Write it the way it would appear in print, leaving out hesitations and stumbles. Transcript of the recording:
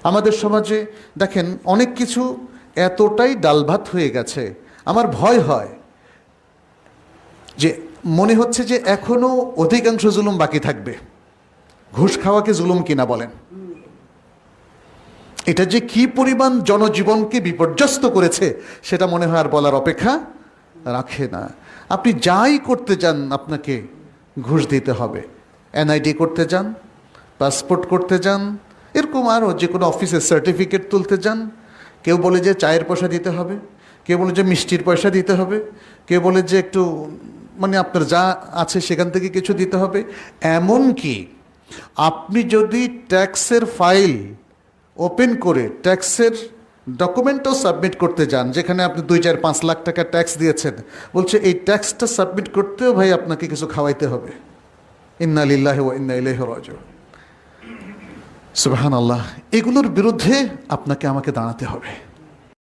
আমাদের সমাজে দেখেন অনেক কিছু এতটাই ডালভাত হয়ে গেছে, আমার ভয় হয় যে মনে হচ্ছে যে এখনো অধিকাংশ জুলুম বাকি থাকবে। ঘুষ খাওয়াকে জুলুম কিনা বলেন? এটা যে কি পরিমাণ জনজীবনকে বিপর্যস্ত করেছে সেটা মনে হয় আর বলার অপেক্ষা রাখে না। আপনি যাই করতে যান আপনাকে ঘুষ দিতে হবে। এনআইডি করতে যান, পাসপোর্ট করতে যান, এরকম আরও যে কোনো অফিসের সার্টিফিকেট তুলতে যান, কেউ বলে যে চায়ের পয়সা দিতে হবে, কেউ বলে যে মিষ্টির পয়সা দিতে হবে, কেউ বলে যে একটু মানে আপনার যা আছে সেখান থেকে কিছু দিতে হবে। এমন কি আপনি যদি ট্যাক্সের ফাইল ওপেন করে ট্যাক্সের ডকুমেন্টও সাবমিট করতে যান, যেখানে আপনি 2, 4, 5 লাখ টাকা ট্যাক্স দিয়েছেন, বলছে এই ট্যাক্সটা সাবমিট করতেও ভাই আপনাকে কিছু খাওয়াইতে হবে। ইন্না লিল্লাহি ওয়া ইন্না ইলাইহি রাজিউন। সুবহানাল্লাহ। এগুলোর বিরুদ্ধে আপনাকে আমাকে দাঁড়াতে হবে।